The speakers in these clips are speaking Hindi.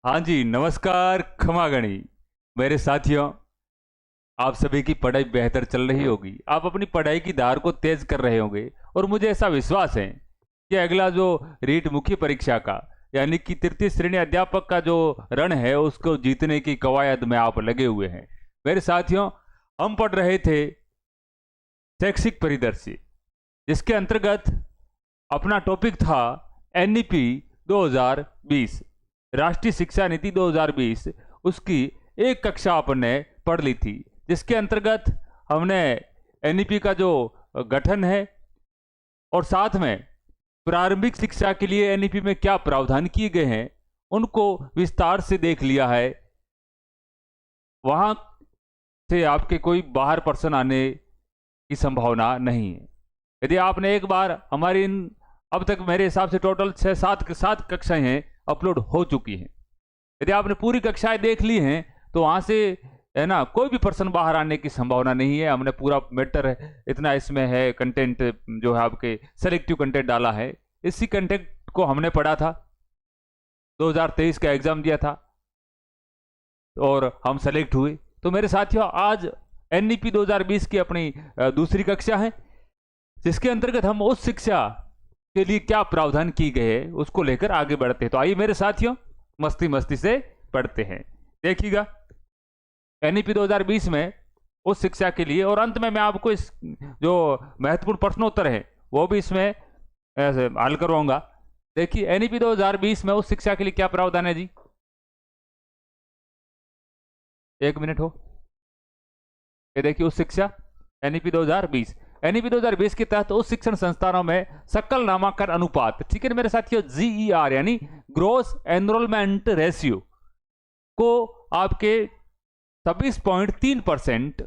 हाँ जी, नमस्कार खमागणी। मेरे साथियों, आप सभी की पढ़ाई बेहतर चल रही होगी। आप अपनी पढ़ाई की धार को तेज कर रहे होंगे और मुझे ऐसा विश्वास है कि अगला जो रीट मुख्य परीक्षा का यानी कि तृतीय श्रेणी अध्यापक का जो रण है उसको जीतने की कवायद में आप लगे हुए हैं। मेरे साथियों, हम पढ़ रहे थे शैक्षिक परिदृश्य, जिसके अंतर्गत अपना टॉपिक था एनईपी 2020, राष्ट्रीय शिक्षा नीति 2020। उसकी एक कक्षा आपने पढ़ ली थी, जिसके अंतर्गत हमने एनईपी का जो गठन है और साथ में प्रारंभिक शिक्षा के लिए एनईपी में क्या प्रावधान किए गए हैं उनको विस्तार से देख लिया है। वहां से आपके कोई बाहर पर्सन आने की संभावना नहीं है। यदि आपने एक बार हमारी इन अब तक मेरे हिसाब से टोटल 6-7 कक्षाएं हैं अपलोड हो चुकी हैं। यदि आपने पूरी कक्षाएं देख ली हैं तो वहां से है ना कोई भी पर्सन बाहर आने की संभावना नहीं है। हमने पूरा मैटर इतना इसमें है, कंटेंट जो है आपके सेलेक्टिव कंटेंट डाला है। इसी कंटेंट को हमने पढ़ा था, 2023 का एग्जाम दिया था और हम सेलेक्ट हुए। तो मेरे साथियों, आज एनईपी 2020 की अपनी दूसरी कक्षा है, जिसके अंतर्गत हम उस शिक्षा के लिए क्या प्रावधान की गए है उसको लेकर आगे बढ़ते हैं। तो आइए मेरे साथियों, मस्ती मस्ती से पढ़ते हैं। देखिएगा एनईपी 2020 में उस शिक्षा के लिए, और अंत में मैं आपको इस जो महत्वपूर्ण प्रश्नोत्तर है वो भी इसमें हल करवाऊंगा। देखिए एनईपी 2020 में उस शिक्षा के लिए क्या प्रावधान है जी। एक मिनट हो, ये देखिए उस शिक्षा एनईपी 2020। एनईपी 2020 के तहत उस शिक्षण संस्थानों में सकल नामांकन अनुपात, ठीक है मेरे साथियों, जीईआर यानी ग्रोस एनरोलमेंट रेशियो को आपके 26.3%,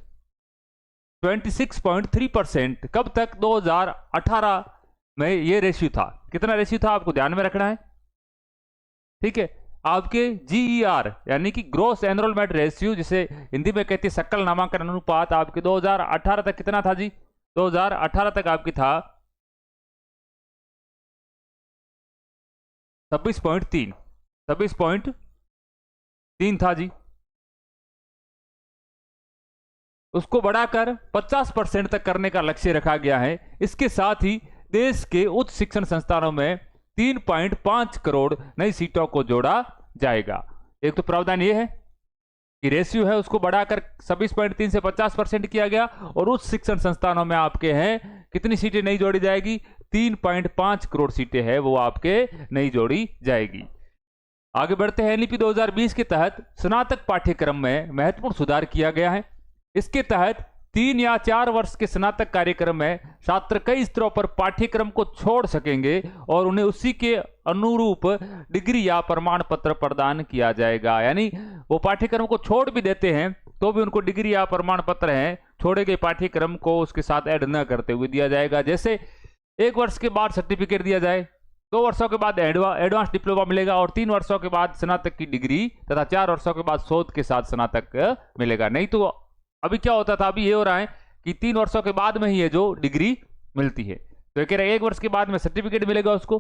26.3% कब तक 2018 में ये रेशियो था। कितना रेशियो था आपको ध्यान में रखना है, ठीक है। आपके जीईआर यानी कि ग्रोस एनरोलमेंट रेशियो, जिसे हिंदी में कहती है सकल नामांकन अनुपात, आपके 2018 तक कितना था जी। 2018 तक आपकी था 26.3 था जी। उसको बढ़ाकर 50% तक करने का लक्ष्य रखा गया है। इसके साथ ही देश के उच्च शिक्षण संस्थानों में 3.5 करोड़ नई सीटों को जोड़ा जाएगा। एक तो प्रावधान ये है कि रेशियो है उसको बढ़ाकर 26.3 से 50% किया गया, और उच्च शिक्षण संस्थानों में आपके हैं कितनी सीटें नहीं जोड़ी जाएगी, 3.5 करोड़ सीटें हैं वो आपके नहीं जोड़ी जाएगी। आगे बढ़ते हैं। एनईपी 2020 के तहत स्नातक पाठ्यक्रम में महत्वपूर्ण सुधार किया गया है। इसके तहत 3 या 4 वर्ष के स्नातक कार्यक्रम में छात्र कई स्तरों पर पाठ्यक्रम को छोड़ सकेंगे और उन्हें उसी के अनुरूप डिग्री या प्रमाण पत्र प्रदान किया जाएगा। यानी वो पाठ्यक्रम को छोड़ भी देते हैं तो भी उनको डिग्री या प्रमाण पत्र है छोड़े गए पाठ्यक्रम को उसके साथ ऐड न करते हुए दिया जाएगा। जैसे 1 वर्ष के बाद सर्टिफिकेट दिया जाए, 2 वर्षों के बाद एडवांस डिप्लोमा मिलेगा, और 3 वर्षों के बाद स्नातक की डिग्री तथा 4 वर्षों के बाद शोध के साथ स्नातक मिलेगा। नहीं तो अभी क्या होता था, अभी ये हो रहा है कि 3 वर्षों के बाद में ही ये जो डिग्री मिलती है। तो ये कह रहे हैं 1 वर्ष के बाद में सर्टिफिकेट मिलेगा उसको,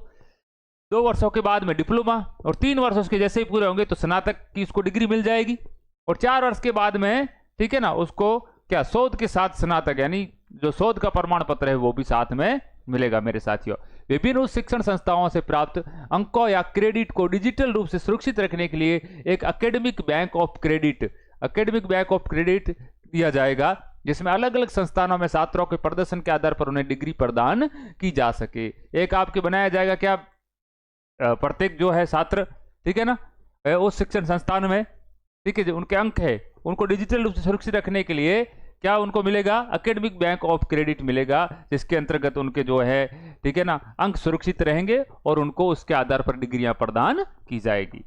2 वर्षों के बाद में डिप्लोमा, और 3 वर्ष उसके जैसे ही पूरे होंगे तो स्नातक की उसको डिग्री मिल जाएगी, और 4 वर्ष के बाद में, ठीक है ना, उसको क्या शोध के साथ स्नातक यानी जो शोध का प्रमाण पत्र है वो भी साथ में मिलेगा। मेरे साथियों, विभिन्न उच्च शिक्षण संस्थाओं से प्राप्त अंकों या क्रेडिट को डिजिटल रूप से सुरक्षित रखने के लिए एक एकेडमिक बैंक ऑफ क्रेडिट दिया जाएगा, जिसमें अलग अलग संस्थानों में छात्रों के प्रदर्शन के आधार पर उन्हें डिग्री प्रदान की जा सके। एक आपके बनाया जाएगा क्या, प्रत्येक जो है छात्र, ठीक है ना, उस शिक्षण संस्थान में, ठीक है, जो उनके अंक है उनको डिजिटल रूप से सुरक्षित रखने के लिए क्या उनको मिलेगा, एकेडमिक बैंक ऑफ क्रेडिट मिलेगा, जिसके अंतर्गत उनके जो है, ठीक है ना, अंक सुरक्षित रहेंगे और उनको उसके आधार पर डिग्रियां प्रदान की जाएगी।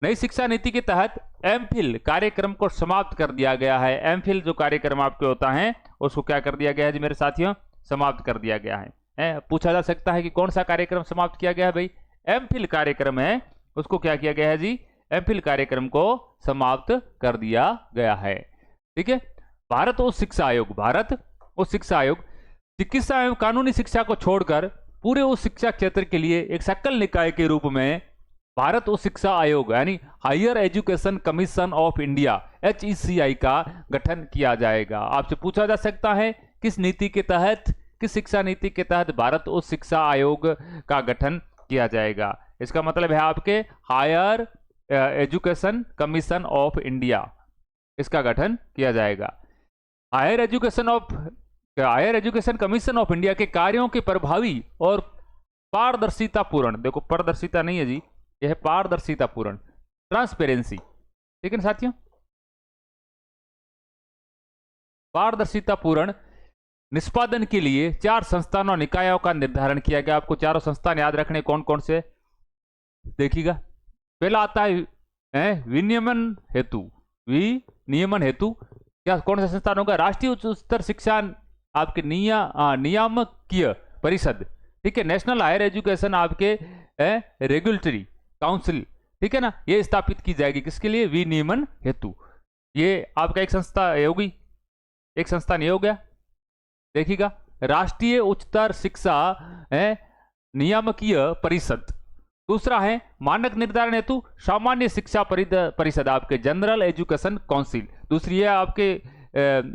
नई शिक्षा नीति के तहत एमफिल कार्यक्रम को समाप्त कर दिया गया है। एमफिल जो कार्यक्रम आपके होता है उसको क्या कर दिया गया है जी मेरे साथियों, समाप्त कर दिया गया है। पूछा जा सकता है कि कौन सा कार्यक्रम समाप्त किया गया है भाई, एमफिल कार्यक्रम है उसको क्या किया गया है जी, एमफिल कार्यक्रम को समाप्त कर दिया गया है। ठीक है। भारत उच्च शिक्षा आयोग चिकित्सा एवं कानूनी शिक्षा को छोड़कर पूरे उच्च शिक्षा क्षेत्र के लिए एक सकल निकाय के रूप में भारत उच्च शिक्षा आयोग यानी higher education commission of India HECI का गठन किया जाएगा। आपसे पूछा जा सकता है किस नीति के तहत, किस शिक्षा नीति के तहत भारत उच्च शिक्षा आयोग का गठन किया जाएगा। इसका मतलब है आपके higher education commission of India, इसका गठन किया जाएगा। Higher education commission of India के कार्यों के प्रभावी और पारदर्शिता पूर्ण, देखो पारदर्शिता नहीं है जी, यह है पारदर्शिता पूर्ण, ट्रांसपेरेंसी, ठीक है साथियों, पारदर्शिता पूर्ण निष्पादन के लिए 4 संस्थानों निकायों का निर्धारण किया गया। आपको चारों संस्थान याद रखने कौन कौन से, देखिएगा। पहला आता है विनियमन हेतु, विनियमन हेतु क्या कौन सा संस्थान होगा, राष्ट्रीय उच्चतर शिक्षा आपके नियामकीय परिषद, ठीक है, नेशनल हायर एजुकेशन आपके रेगुलेटरी काउंसिल, ठीक है ना, ये स्थापित की जाएगी किसके लिए, विनियमन हेतु। ये आपका एक संस्था होगी, एक संस्थान ये हो गया, देखिएगा। राष्ट्रीय उच्चतर शिक्षा नियामकीय परिषद। दूसरा है मानक निर्धारण हेतु सामान्य शिक्षा परिषद, आपके जनरल एजुकेशन काउंसिल, दूसरी है आपके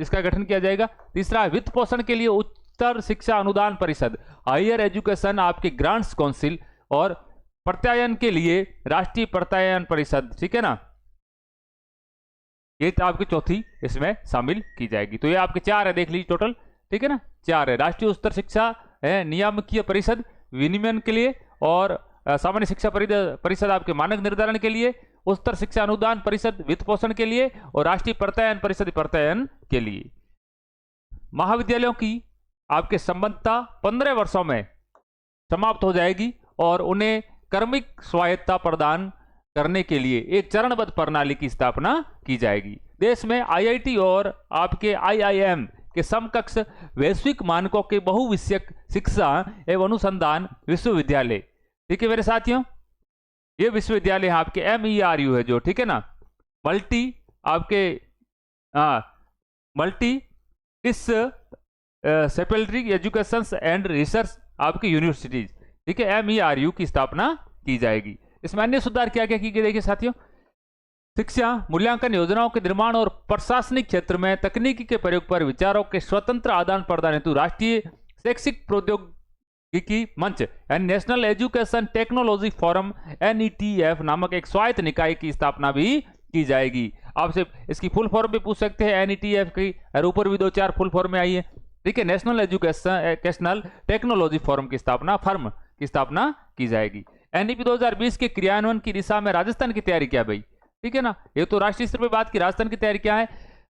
इसका गठन किया जाएगा। तीसरा है वित्त पोषण के लिए उच्चतर शिक्षा अनुदान परिषद, हायर एजुकेशन आपके ग्रांट्स काउंसिल, और प्रत्यायन के लिए राष्ट्रीय प्रत्यायन परिषद, ठीक है ना, ये तो आपकी चौथी इसमें शामिल की जाएगी। तो ये आपके 4 है, देख लीजिए टोटल, ठीक है ना, 4 है। राष्ट्रीय उच्चतर शिक्षा नियामकीय परिषद विनियमन के लिए, और सामान्य शिक्षा परिषद आपके मानक निर्धारण के लिए, उच्चतर शिक्षा अनुदान परिषद वित्त पोषण के लिए, और राष्ट्रीय प्रत्यायन परिषद प्रत्यायन के लिए। महाविद्यालयों की आपके संबद्धता 15 वर्षों में समाप्त हो जाएगी और उन्हें क्रमिक स्वायत्तता प्रदान करने के लिए एक चरणबद्ध प्रणाली की स्थापना की जाएगी। देश में IIT और आपके IIM के समकक्ष वैश्विक मानकों के बहुविषयक शिक्षा एवं अनुसंधान विश्वविद्यालय, ठीक है मेरे साथियों, ये विश्वविद्यालय आपके MERU है जो, ठीक है ना, मल्टी आपके multi disciplinary education and research आपकी यूनिवर्सिटीज, ठीक है, MERU की स्थापना की जाएगी। इसमें अन्य सुधार क्या क्या किए गए, देखिए साथियों, शिक्षा मूल्यांकन योजनाओं के निर्माण और प्रशासनिक क्षेत्र में तकनीकी के प्रयोग पर विचारों के स्वतंत्र आदान प्रदान हेतु राष्ट्रीय शैक्षिक प्रौद्योगिकी मंच यानी national education technology forum NETF नामक एक स्वायत्त निकाय की स्थापना भी की जाएगी। आपसे इसकी फुल फॉर्म भी पूछ सकते हैं NETF की, और ऊपर भी 2-4 फुल फॉर्म में आई है, ठीक है। नेशनल एजुकेशनल टेक्नोलॉजी फोरम की स्थापना की जाएगी। NEP 2020 के क्रियान्वयन की दिशा में राजस्थान की तैयारी क्या भाई, ठीक है ना, ये तो राष्ट्रीय स्तर पर बात की, राजस्थान की तैयारी क्या है।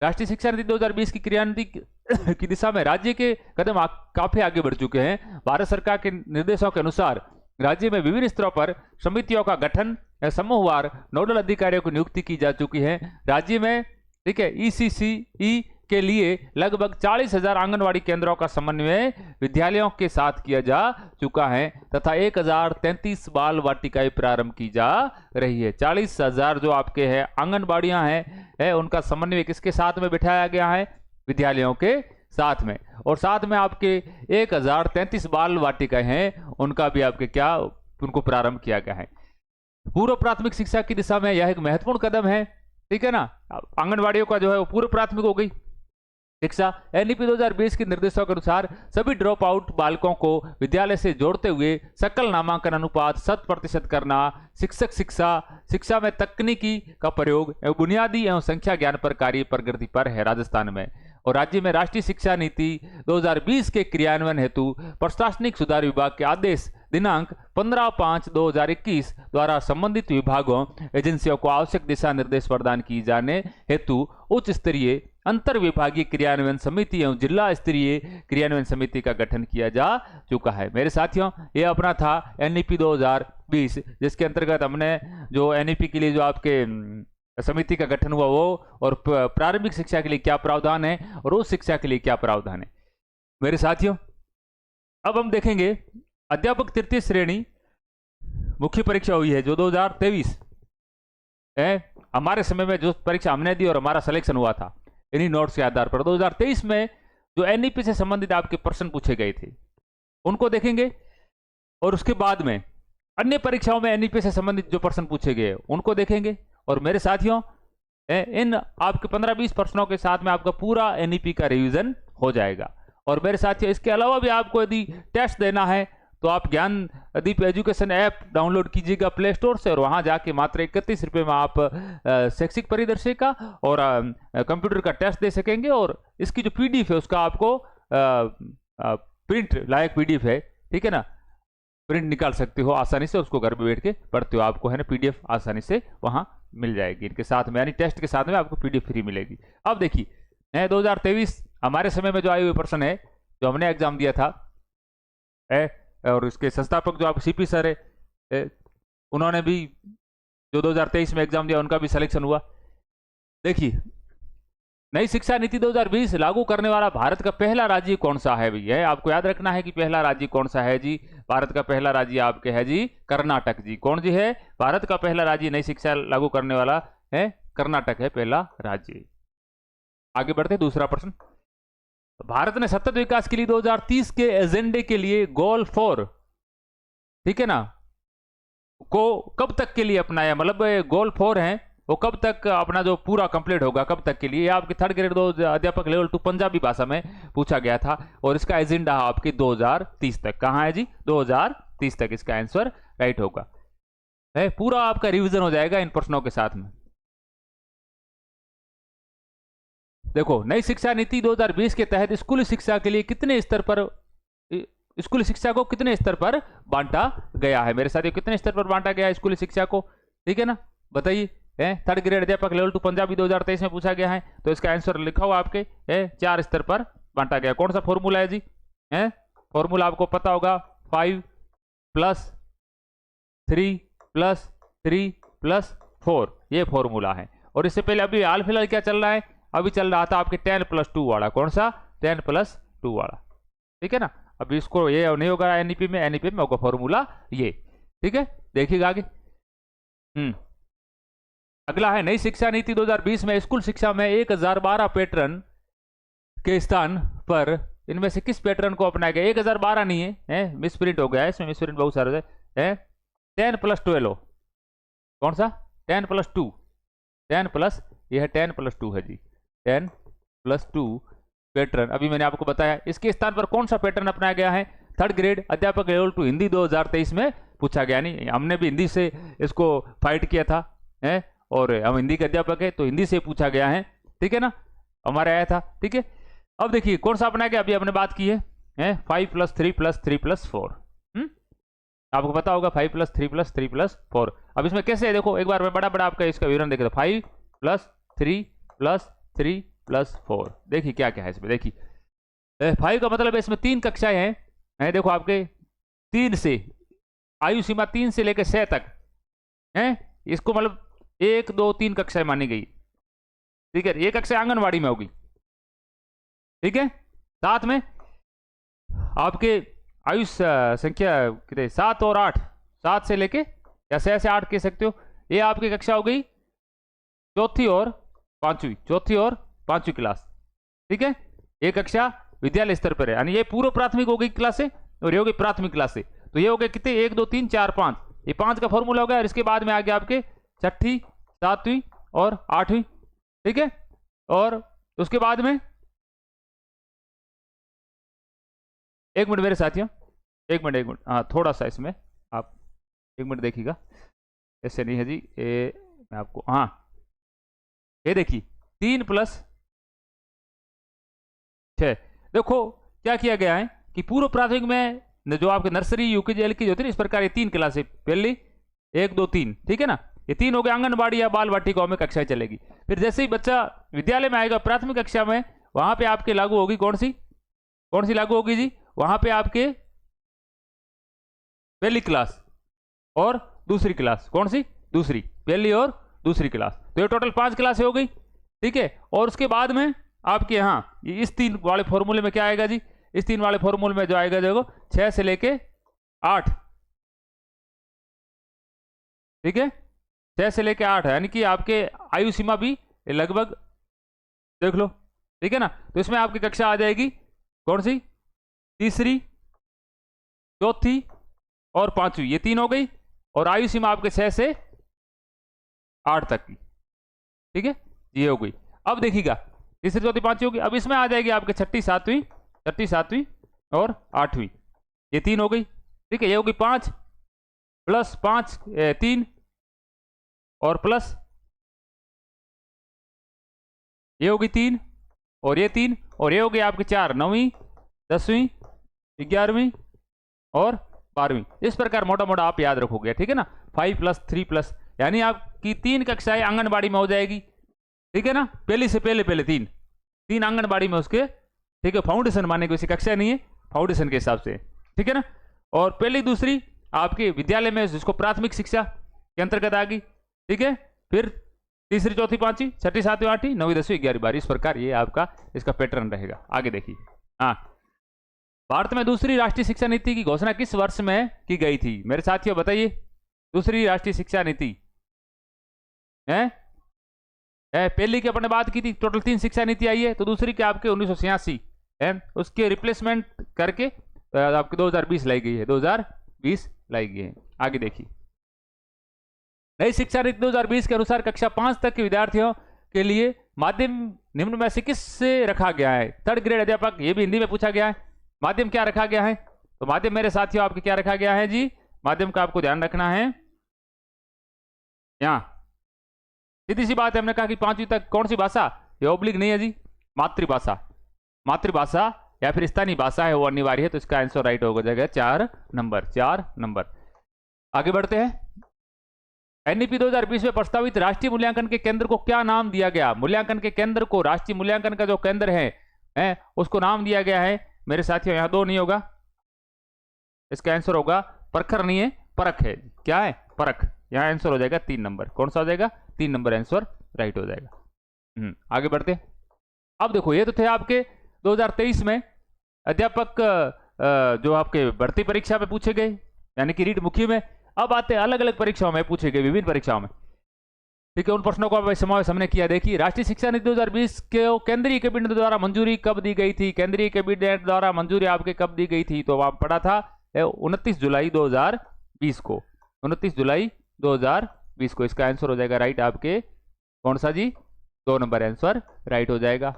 राष्ट्रीय शिक्षा नीति 2020 की क्रियान्वयन की दिशा में राज्य के कदम काफी आगे बढ़ चुके हैं। भारत सरकार के निर्देशों के अनुसार राज्य में विभिन्न स्तरों पर समितियों का गठन, समूहवार नोडल अधिकारियों की नियुक्ति की जा चुकी है। राज्य में, ठीक है, ECCE के लिए लगभग 40,000 आंगनवाड़ी केंद्रों का समन्वय विद्यालयों के साथ किया जा चुका है तथा 1033 बाल वाटिकाएं प्रारंभ की जा रही है। 40,000 जो आपके हैं आंगनबाड़ियां हैं उनका समन्वय किसके साथ में बिठाया गया है, विद्यालयों के साथ में, और साथ में आपके 1033 बाल वाटिकाएं हैं उनका भी आपके क्या उनको प्रारंभ किया गया है। पूर्व प्राथमिक शिक्षा की दिशा में यह एक महत्वपूर्ण कदम है, ठीक है ना, आंगनबाड़ियों का जो है वो पूर्व प्राथमिक हो गई शिक्षा। NEP 2020 के निर्देशों के अनुसार सभी ड्रॉप आउट बालकों को विद्यालय से जोड़ते हुए सकल नामांकन अनुपात 100% करना, शिक्षक शिक्षा में तकनीकी का प्रयोग एवं बुनियादी एवं संख्या ज्ञान पर कार्य प्रगति पर है राजस्थान में। और राज्य में राष्ट्रीय शिक्षा नीति 2020 के क्रियान्वयन हेतु प्रशासनिक सुधार विभाग के आदेश दिनांक 15/5/2021 द्वारा संबंधित विभागों एजेंसियों को आवश्यक दिशा निर्देश प्रदान किए जाने हेतु उच्च स्तरीय अंतर विभागीय क्रियान्वयन समिति एवं जिला स्तरीय क्रियान्वयन समिति का गठन किया जा चुका है। मेरे साथियों, ये अपना था NEP 2020, जिसके अंतर्गत हमने जो NEP के लिए जो आपके समिति का गठन हुआ वो, और प्रारंभिक शिक्षा के लिए क्या प्रावधान है और उच्च शिक्षा के लिए क्या प्रावधान है। मेरे साथियों, अब हम देखेंगे अध्यापक तृतीय श्रेणी मुख्य परीक्षा हुई है जो 2023 है। हमारे समय में जो परीक्षा हमने दी और हमारा सिलेक्शन हुआ था इन्हीं नोट्स के आधार पर, 2023 में जो NEP से संबंधित आपके प्रश्न पूछे गए थे उनको देखेंगे, और उसके बाद में अन्य परीक्षाओं में एनईपी से संबंधित जो प्रश्न पूछे गए उनको देखेंगे। और मेरे साथियों, इन आपके 15-20 प्रश्नों के साथ में आपका पूरा एनईपी का रिवीजन हो जाएगा। और मेरे साथियों, इसके अलावा भी आपको यदि टेस्ट देना है तो आप ज्ञानदीप एजुकेशन ऐप डाउनलोड कीजिएगा प्ले स्टोर से, और वहां जाके मात्र 31 रुपये में आप शैक्षिक परिदृश्य का और कंप्यूटर का टेस्ट दे सकेंगे। और इसकी जो पीडीएफ है उसका आपको प्रिंट लायक पीडीएफ है, ठीक है ना, प्रिंट निकाल सकते हो आसानी से, उसको घर में बैठ के पढ़ते हो, आपको है ना पीडीएफ आसानी से वहां मिल जाएगी इनके साथ में, यानी टेस्ट के साथ में आपको पीडीएफ फ्री मिलेगी। अब देखिए 2023 हमारे समय में जो आए हुए प्रश्न है, जो हमने एग्जाम दिया था और इसके संस्थापक जो आप सीपी सर है, उन्होंने भी जो 2023 में एग्जाम दिया उनका भी सिलेक्शन हुआ। देखिए, नई शिक्षा नीति 2020 लागू करने वाला भारत का पहला राज्य कौन सा है भैया? आपको याद रखना है कि पहला राज्य कौन सा है जी। भारत का पहला राज्य आपके है जी कर्नाटक जी। कौन जी है? भारत का पहला राज्य नई शिक्षा लागू करने वाला है कर्नाटक है पहला राज्य। आगे बढ़ते दूसरा प्रश्न। भारत ने सतत विकास के लिए 2030 के एजेंडे के लिए गोल 4, ठीक है ना, को कब तक के लिए अपनाया? मतलब गोल 4 है वो कब तक अपना जो पूरा कंप्लीट होगा, कब तक के लिए? आपके 3rd ग्रेड 2 अध्यापक लेवल 2 पंजाबी भाषा में पूछा गया था, और इसका एजेंडा आपके 2030 तक। कहां है जी? 2030 तक इसका आंसर राइट होगा। पूरा आपका रिवीजन हो जाएगा इन प्रश्नों के साथ में। देखो, नई शिक्षा नीति 2020 के तहत स्कूली शिक्षा के लिए कितने स्तर पर, स्कूली शिक्षा को कितने स्तर पर बांटा गया है? मेरे साथियों, कितने स्तर पर बांटा गया है स्कूली शिक्षा को? ठीक है ना, बताइए। 3rd ग्रेड अध्यापक लेवल 2 पंजाबी 2023 में पूछा गया है, तो इसका आंसर लिखा हुआ आपके 4 स्तर पर बांटा गया। कौन सा फॉर्मूला है जी? फॉर्मूला आपको पता होगा, 5 + 3 + 3 + 4, ये फॉर्मूला है। और इससे पहले अभी हाल फिलहाल क्या चल रहा है? अभी चल रहा था आपके 10 + 2 वाला। कौन सा? 10 + 2 वाला, ठीक है ना। अभी इसको ये नहीं होगा एनईपी में, एनईपी में होगा फॉर्मूला ये, ठीक है। देखिएगा आगे। अगला है, नई शिक्षा नीति 2020 में स्कूल शिक्षा में 1012 पैटर्न के स्थान पर इनमें से किस पैटर्न को अपनाया गया? 1012 नहीं है, मिसप्रिंट हो गया है, इसमें मिसप्रिंट बहुत सारे है। 10 + 12, कौन सा? 10 + 2, 10 प्लस, यह है 10 + 2 है जी, 10 + 2 पैटर्न अभी मैंने आपको बताया। इसके स्थान पर कौन सा पैटर्न अपनाया गया है? 3rd ग्रेड अध्यापक लेवल 2 हिंदी 2023 में पूछा गया। नहीं, हमने भी हिंदी से इसको फाइट किया था, और हम हिंदी के अध्यापक है तो हिंदी से पूछा गया है, ठीक है ना, हमारे आया था, ठीक है। अब देखिए कौन सा अपनाया गया, अभी हमने बात की है 5 + 3 + 3 + 4। आपको पता होगा 5 + 3 + 3 + 4। अब इसमें कैसे है देखो, एक बार मैं बड़ा बड़ा आपका इसका विवरण देखे, 5 + 3 + 3 + 4। देखिए क्या क्या है इसमें। देखिए 5 का मतलब है इसमें 3 कक्षाएं हैं, देखो आपके 3 से, आयु सीमा 3 से लेकर 6 तक है, इसको मतलब 1 2 3 कक्षाएं मानी गई, ठीक है। ये कक्षा आंगनवाड़ी में होगी, ठीक है। साथ में आपके आयु संख्या कितने, 7 और 8, 7 से लेके या 6 से 8 कह सकते हो, ये आपकी कक्षा हो गई 4थी और 5वीं क्लास, ठीक है। ये कक्षा विद्यालय स्तर पर है, यानी ये पूर्व प्राथमिक हो गई क्लास से, और ये हो गई प्राथमिक क्लास से। तो ये हो गए कितने, 1 2 3 4 5, ये 5 का फॉर्मूला हो गया। और इसके बाद में आ गया आपके 6ठी 7वीं और 8वीं, ठीक है। और उसके बाद में, एक मिनट मेरे साथियों, एक मिनट, हाँ थोड़ा सा इसमें आप 1 मिनट देखिएगा, ऐसे नहीं है जी, मैं आपको, हाँ ये देखिए 3 + 6। देखो क्या किया गया है कि पूर्व प्राथमिक में जो आपके नर्सरी यूकेजी एलकेजी होती है, इस प्रकार ये 3 क्लासें, पहली 1 2 3, ठीक है ना, ये 3 हो गए। आंगनबाड़ी या बाल वाटिकाओं में कक्षाएं चलेगी। फिर जैसे ही बच्चा विद्यालय में आएगा प्राथमिक कक्षा में, वहां पे आपके लागू होगी कौन सी लागू होगी जी? वहां पे आपके पहली क्लास और दूसरी क्लास, कौन सी? दूसरी, पहली और दूसरी क्लास। तो ये टोटल 5 क्लासें हो गई, ठीक है। और उसके बाद में आपके यहाँ इस 3 वाले फॉर्मूले में क्या आएगा जी? इस 3 वाले फॉर्मूले में जो आएगा देखो 6 से लेके 8, ठीक है, 6 से लेके 8 है, यानी कि आपके आयु सीमा भी लगभग देख लो, ठीक है ना। तो इसमें आपकी कक्षा आ जाएगी कौन सी? 3री, 4थी और 5वीं, ये 3 हो गई। और आयु सीमा आपके 6 से 8 तक की। ठीक है, ये हो गई। अब देखिएगा तीसरी चौथी पांचवी होगी। अब इसमें आ जाएगी आपके छठी सातवीं और 8वीं, ये 3 हो गई। ठीक है, ये होगी 5 प्लस 5 3 और प्लस ये होगी 3 और ये 3 और ये होगी आपकी 4, 9वीं 10वीं 11वीं और 12वीं। इस प्रकार मोटा मोटा आप याद रखोगे। ठीक है ना, 5 प्लस 3 प्लस, यानी आपकी 3 कक्षाएं आंगनबाड़ी में हो जाएगी। ठीक है ना, पहली से पहले 3 आंगनबाड़ी में उसके, ठीक है, फाउंडेशन माने कोई कक्षा नहीं है, फाउंडेशन के हिसाब से। ठीक है ना, और पहली दूसरी आपके विद्यालय में जिसको प्राथमिक शिक्षा के अंतर्गत आ गई। ठीक है, फिर तीसरी चौथी पांचवी छठी सातवीं आठवीं 9वीं 10वीं 11वीं 12वीं, इस प्रकार ये आपका इसका पैटर्न रहेगा। आगे देखिए, हाँ, भारत में दूसरी राष्ट्रीय शिक्षा नीति की घोषणा किस वर्ष में की गई थी? मेरे साथियों बताइए, दूसरी राष्ट्रीय शिक्षा नीति है पहली की अपने बात की थी, टोटल 3 शिक्षा नीति आई है, तो दूसरी के आपके 1986 है, उसके रिप्लेसमेंट करके आपके 2020 लाई गई है, 2020 लाई गई है। आगे देखिए, नई शिक्षा नीति 2020 के अनुसार कक्षा 5 तक के विद्यार्थियों के लिए माध्यम निम्न में से किस से रखा गया है? 3rd ग्रेड अध्यापक, ये भी हिंदी में पूछा गया है। माध्यम क्या रखा गया है? तो माध्यम मेरे साथियों आपके क्या रखा गया है जी? माध्यम का आपको ध्यान रखना है। यहां सीधी सी बात है, हमने कहा कि 5वीं तक कौन सी भाषा, ये ऑब्लिक नहीं है जी, मातृभाषा या फिर स्थानीय भाषा है, वो अनिवार्य है। तो इसका आंसर राइट हो जाएगा 4 नंबर। आगे बढ़ते हैं। एनईपी 2020 में प्रस्तावित राष्ट्रीय मूल्यांकन के केंद्र को क्या नाम दिया गया? मूल्यांकन के केंद्र को, राष्ट्रीय मूल्यांकन का जो केंद्र है उसको नाम दिया गया है मेरे साथियों, यहां 2 नहीं होगा, इसका आंसर होगा परखर नहीं है, परख है। क्या है? परख। यहां आंसर हो जाएगा 3 नंबर। कौन सा हो जाएगा? 3 नंबर आंसर राइट हो जाएगा। आगे बढ़ते। अब देखो, ये तो थे आपके 2023 में अध्यापक जो आपके भर्ती परीक्षा में पूछे गए, यानी कि रीट मुखी में। अब आते हैं अलग अलग परीक्षाओं में पूछे गए, विभिन्न परीक्षाओं में। ठीक है, उन प्रश्नों का समावेश हमने किया। देखिए, राष्ट्रीय शिक्षा नीति 2020 के केंद्रीय कैबिनेट द्वारा मंजूरी कब दी गई थी? केंद्रीय कैबिनेट द्वारा मंजूरी आपके कब दी गई थी? तो आप पढ़ा था 29 जुलाई 2020 को, 29 जुलाई 2020 को। इसका आंसर हो जाएगा राइट आपके, कौन सा जी? 2 नंबर आंसर राइट हो जाएगा।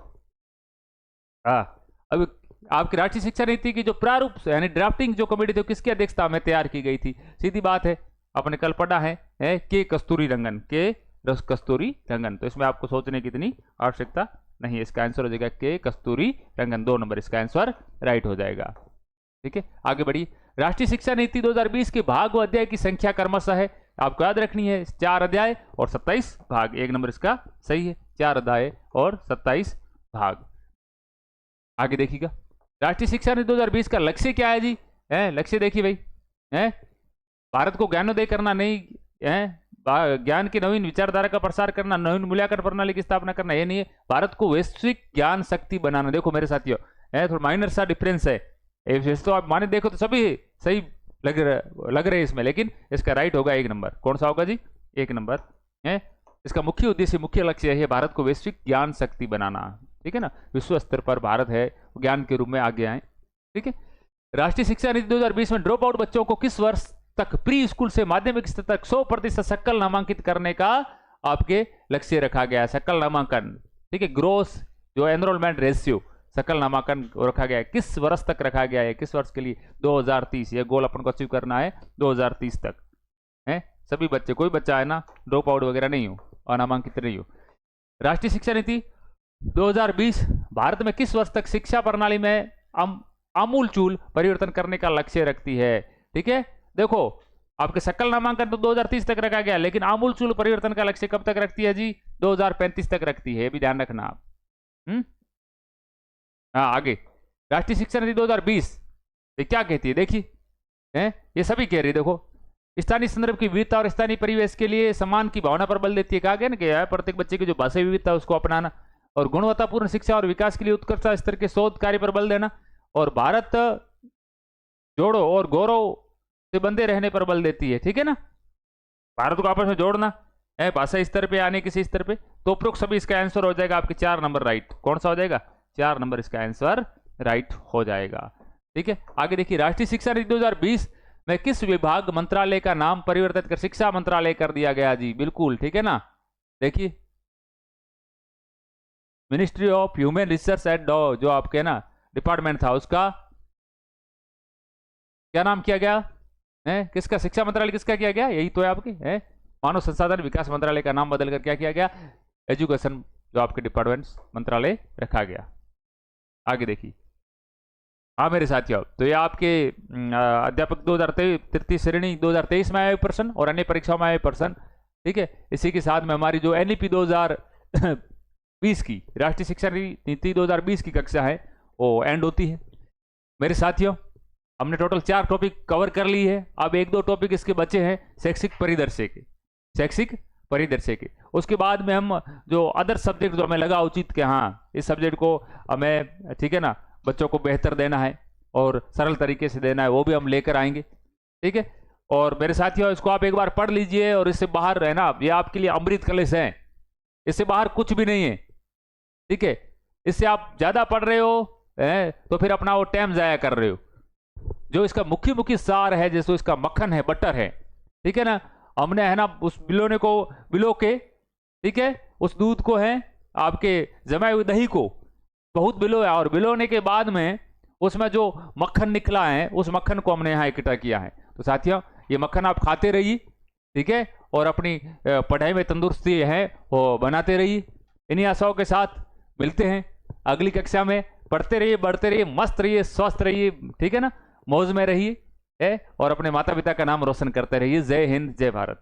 अब आपकी राष्ट्रीय शिक्षा नीति की जो प्रारूप यानी ड्राफ्टिंग जो कमेटी थी, किसकी अध्यक्षता में तैयार की गई थी? सीधी बात है, अपने कल पढ़ा है के कस्तूरी रंगन। तो इसमें आपको सोचने की इतनी आवश्यकता नहीं है। इसका आंसर हो जाएगा के कस्तूरी रंगन, 2 नंबर इसका आंसर राइट हो जाएगा। ठीक है, आगे बढ़िए। राष्ट्रीय शिक्षा नीति 2020 के भाग व अध्याय की संख्या क्रमशः है, आपको याद रखनी है, 4 अध्याय और 27 भाग। 1 नंबर इसका सही है, 4 अध्याय और 27 भाग। आगे देखिएगा, राष्ट्रीय शिक्षा नीति 2020 का लक्ष्य क्या है जी? लक्ष्य देखिए भाई, भारत को ज्ञानोदय करना नहीं है, ज्ञान की नवीन विचारधारा का प्रसार करना, नवीन मूल्यांकन प्रणाली की स्थापना करना, ये नहीं है। भारत को वैश्विक ज्ञान शक्ति बनाना। देखो मेरे साथियों, थोड़ा माइनर सा डिफरेंस है, तो आप माने देखो तो सभी सही लग रहे हैं इसमें, लेकिन इसका राइट होगा 1 नंबर। कौन सा होगा जी? 1 नंबर है। इसका मुख्य उद्देश्य, मुख्य लक्ष्य है भारत को वैश्विक ज्ञान शक्ति बनाना। ठीक है ना, विश्व स्तर पर भारत है ज्ञान के रूप में आगे आए। ठीक है, राष्ट्रीय शिक्षा नीति 2020 में ड्रॉप आउट बच्चों को किस वर्ष तक प्री स्कूल से माध्यमिक स्तर तक 100% सकल नामांकित करने का आपके लक्ष्य रखा गया है। सकल नामांकन, ठीक है, ग्रोस जो एनरोलमेंट रेशियो, सकल नामांकन रखा गया है, किस वर्ष तक रखा गया है? किस वर्ष के लिए? 2030। ये गोल अपन को अचीव करना है 2030 तक है। सभी बच्चे, कोई बच्चा है ना ड्रॉप आउट वगैरह नहीं हो, अनामांकित नहीं हो। राष्ट्रीय शिक्षा नीति 2020 भारत में किस वर्ष तक शिक्षा प्रणाली में आमूलचूल परिवर्तन करने का लक्ष्य रखती है? ठीक है, देखो आपके सकल नामांकन तो 2030 तक रखा गया, लेकिन आमूलचूल परिवर्तन का लक्ष्य कब तक रखती है जी? 2035 तक रखती है, ये भी ध्यान रखना आप। हाँ, आगे राष्ट्रीय शिक्षा नीति 2020 क्या कहती है? देखिए, ये सभी कह रही है। देखो, स्थानीय संदर्भ की विविधता और स्थानीय परिवेश के लिए सम्मान की भावना पर बल देती है। कहा गया ना कि प्रत्येक बच्चे की जो भाषाई विविधता है उसको अपनाना, और गुणवत्तापूर्ण शिक्षा और विकास के लिए उत्कृष्ट स्तर के शोध कार्य पर बल देना, और भारत जोड़ो और गौरव से बंधे रहने पर बल देती है। ठीक है ना, भारत को आपस में जोड़ना है, भाषा स्तर पे आने किसी स्तर पे। तो उपरोक्त सभी इसका आंसर हो जाएगा आपके 4 नंबर राइट। कौन सा हो जाएगा? 4 नंबर इसका आंसर राइट हो जाएगा। ठीक है, आगे देखिए, राष्ट्रीय शिक्षा नीति 2020 में किस विभाग मंत्रालय का नाम परिवर्तित कर शिक्षा मंत्रालय कर दिया गया जी? बिल्कुल ठीक है ना। देखिए ministry of human resource and जो आपके ना डिपार्टमेंट था उसका क्या नाम किया गया है? किसका? शिक्षा मंत्रालय किसका किया गया? यही तो है आपकी है। मानव संसाधन विकास मंत्रालय का नाम बदलकर क्या किया गया? एजुकेशन जो आपके डिपार्टमेंट मंत्रालय रखा गया। आगे देखिए। हाँ मेरे साथियों, तो ये आपके अध्यापक 2023 तृतीय श्रेणी 2023 में आए प्रश्न और अन्य परीक्षाओं में आए प्रश्न। ठीक है, इसी के साथ में हमारी जो एनईपी 2020 की राष्ट्रीय शिक्षा नीति 2020 की कक्षा है वो एंड होती है। मेरे साथियों हमने टोटल 4 टॉपिक कवर कर ली है। अब 1-2 टॉपिक इसके बचे हैं शैक्षिक परिदृश्य के, शैक्षिक परिदृश्य के। उसके बाद में हम जो अदर सब्जेक्ट जो हमें लगा उचित कि हाँ इस सब्जेक्ट को हमें ठीक है ना बच्चों को बेहतर देना है और सरल तरीके से देना है, वो भी हम लेकर आएंगे। ठीक है, और मेरे साथियों इसको आप एक बार पढ़ लीजिए और इससे बाहर है ना, ये आपके लिए अमृत कलश है, इससे बाहर कुछ भी नहीं है। ठीक है, इससे आप ज्यादा पढ़ रहे हो तो फिर अपना वो टाइम जाया कर रहे हो। जो इसका मुख्य मुख्य सार है, जैसे इसका मक्खन है, बटर है, ठीक है ना, हमने है ना उस बिलोने को बिलो के, ठीक है, उस दूध को है आपके जमाए हुए दही को बहुत बिलोया और बिलोने के बाद में उसमें जो मक्खन निकला है उस मक्खन को हमने यहाँ इकट्ठा किया है। तो साथियों ये मक्खन आप खाते रहिए, ठीक है, और अपनी पढ़ाई में तंदुरुस्ती है वो बनाते रहिए। इन्हीं आशाओं के साथ मिलते हैं अगली कक्षा में। पढ़ते रहिए, बढ़ते रहिए, मस्त रहिए, स्वस्थ रहिए, ठीक है ना, मौज में रहिए और अपने माता पिता का नाम रोशन करते रहिए। जय हिंद, जय भारत।